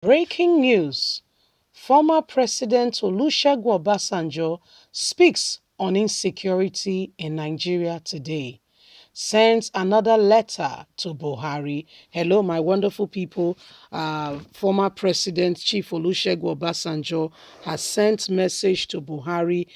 Breaking news. Former President Olusegun Obasanjo speaks on insecurity in Nigeria today. Sends another letter to Buhari. Hello, my wonderful people. Former President Chief Olusegun Obasanjo has sent message to Buhari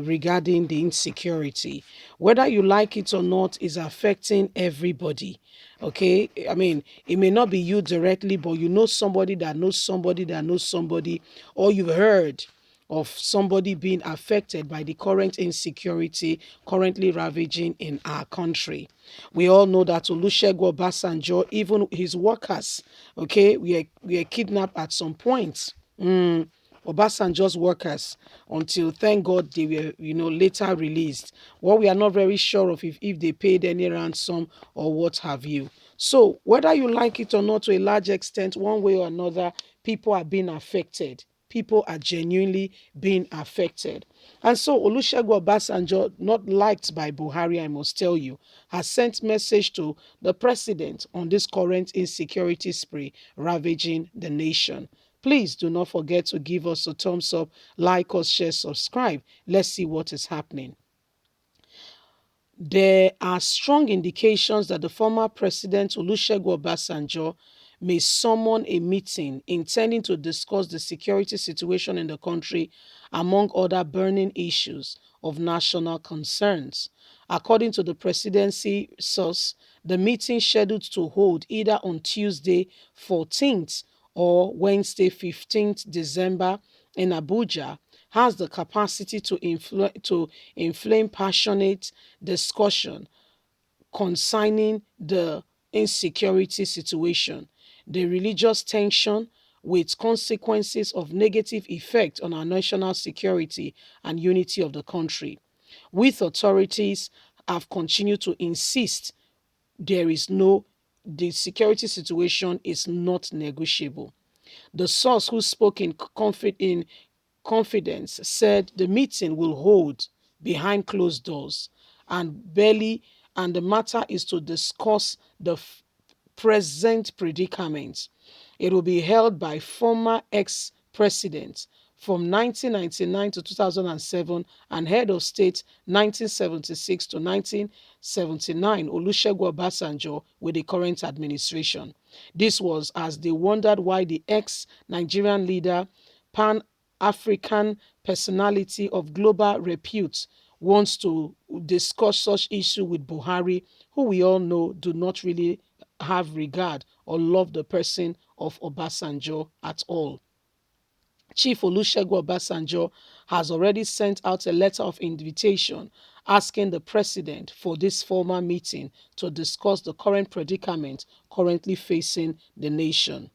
regarding the insecurity. Whether you like it or not, is affecting everybody. Okay, I mean, it may not be you directly, but you know somebody that knows somebody that knows somebody, or you've heard of somebody being affected by the current insecurity currently ravaging in our country. We all know that Olusegun Obasanjo, even his workers, okay, we are kidnapped at some point. Obasanjo's workers, until thank God they were, later released. What we are not very sure of if they paid any ransom or what have you. So whether you like it or not, to a large extent, one way or another, people are being affected. People are genuinely being affected. And so Olusegun Obasanjo, not liked by Buhari, I must tell you, has sent message to the president on this current insecurity spree ravaging the nation. Please do not forget to give us a thumbs up, like us, share, subscribe. Let's see what is happening. There are strong indications that the former president Olusegun Obasanjo may summon a meeting intending to discuss the security situation in the country, among other burning issues of national concerns. According to the presidency source, the meeting scheduled to hold either on Tuesday 14th or Wednesday 15th December in Abuja has the capacity to inflame passionate discussion concerning the insecurity situation, the religious tension with consequences of negative effect on our national security and unity of the country. With authorities have continued to insist there is no the security situation is not negotiable. The source who spoke in confidence said the meeting will hold behind closed doors and barely and the matter is to discuss the present predicament. It will be held by former ex-presidents from 1999 to 2007 and head of state 1976 to 1979 Olusegun Obasanjo with the current administration. This was as they wondered why the ex-Nigerian leader, Pan-African personality of global repute, wants to discuss such issue with Buhari, who we all know do not really have regard or love the person of Obasanjo at all. Chief Olusegun Obasanjo has already sent out a letter of invitation asking the president for this formal meeting to discuss the current predicament currently facing the nation.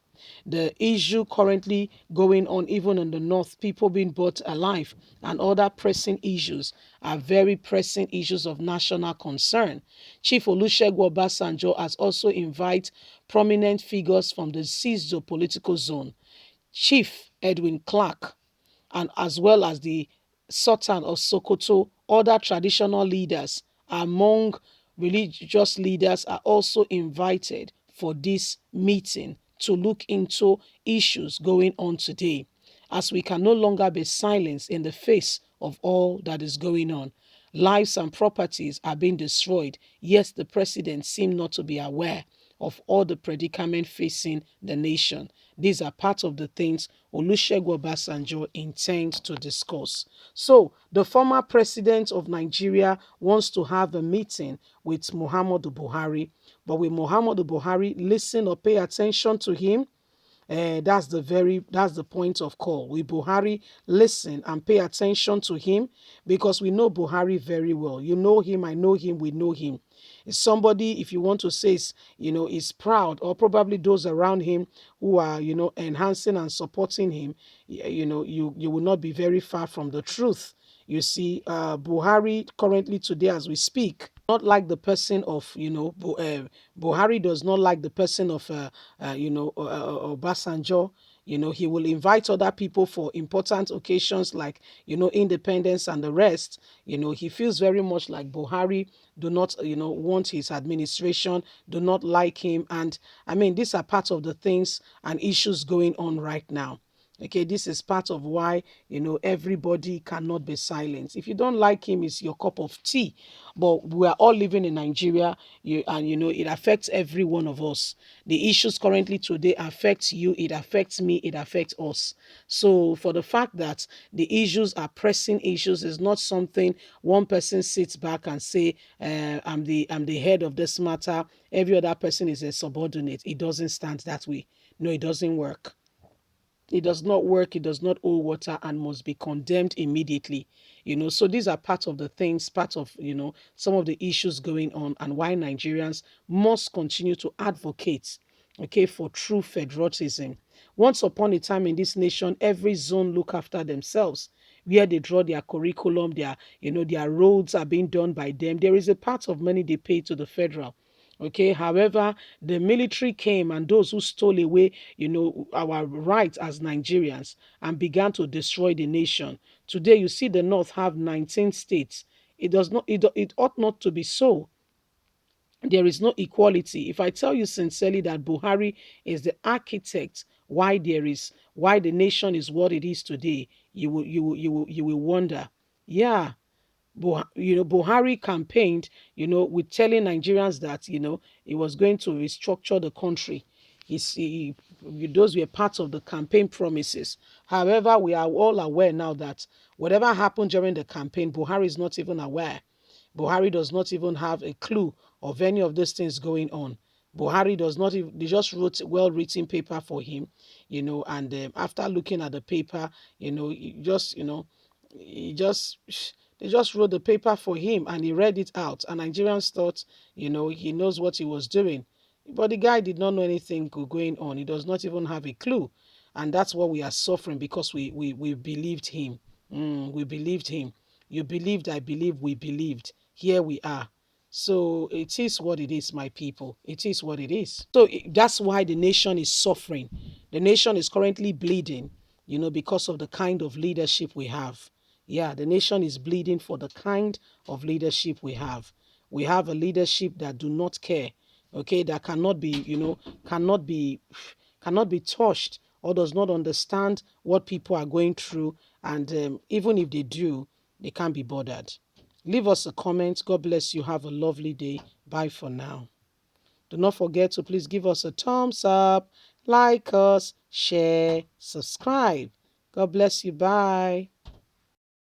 The issue currently going on even in the north, people being brought alive and other pressing issues are very pressing issues of national concern. Chief Olusegun Obasanjo has also invited prominent figures from the seized political zone, Chief Edwin Clark, and as well as the Sultan of Sokoto, other traditional leaders among religious leaders are also invited for this meeting to look into issues going on today, as we can no longer be silenced in the face of all that is going on. Lives and properties are being destroyed, yet the president seems not to be aware of all the predicament facing the nation. These are part of the things Olusegun Obasanjo intends to discuss. So, the former president of Nigeria wants to have a meeting with Muhammadu Buhari, but will Muhammadu Buhari listen or pay attention to him? That's the point of call. We Buhari listen and pay attention to him because we know Buhari very well. You know him, I know him, we know him. It's somebody, if you want to say, is proud, or probably those around him who are, enhancing and supporting him, you will not be very far from the truth. You see, Buhari currently today as we speak, not like the person of, Buhari does not like the person of, Obasanjo. He will invite other people for important occasions like, independence and the rest. He feels very much like Buhari do not, want his administration, do not like him. And I mean, these are part of the things and issues going on right now. Okay, this is part of why, everybody cannot be silent. If you don't like him, it's your cup of tea. But we are all living in Nigeria, and it affects every one of us. The issues currently today affects you, it affects me, it affects us. So for the fact that the issues are pressing issues is not something one person sits back and say, I'm the head of this matter. Every other person is a subordinate. It doesn't stand that way. No, it doesn't work. It does not work, it does not hold water, and must be condemned immediately. So these are part of the things, part of, some of the issues going on, and why Nigerians must continue to advocate, okay, for true federalism. Once upon a time in this nation, every zone look after themselves, where they draw their curriculum, their roads are being done by them. There is a part of money they pay to the federal. Okay, however, the military came, and those who stole away, our rights as Nigerians, and began to destroy the nation. Today, you see the North have 19 states. It does not, it ought not to be so. There is no equality. If I tell you sincerely that Buhari is the architect why the nation is what it is today, you will wonder. Yeah, Buhari campaigned, with telling Nigerians that, he was going to restructure the country. Those were parts of the campaign promises. However, we are all aware now that whatever happened during the campaign, Buhari is not even aware. Buhari does not even have a clue of any of these things going on. Buhari does not even, they just wrote a well-written paper for him, and after looking at the paper, he just they just wrote the paper for him and he read it out. And Nigerians thought, he knows what he was doing. But the guy did not know anything going on. He does not even have a clue. And that's what we are suffering because we believed him. We believed him. You believed, I believe, we believed. Here we are. So it is what it is, my people. It is what it is. So that's why the nation is suffering. The nation is currently bleeding, because of the kind of leadership we have. Yeah, the nation is bleeding for the kind of leadership we have. We have a leadership that do not care, okay, that cannot be touched, or does not understand what people are going through, and even if they do, they can't be bothered. Leave us a comment. God bless you. Have a lovely day. Bye for now. Do not forget to please give us a thumbs up, like us, share, subscribe. God bless you. Bye.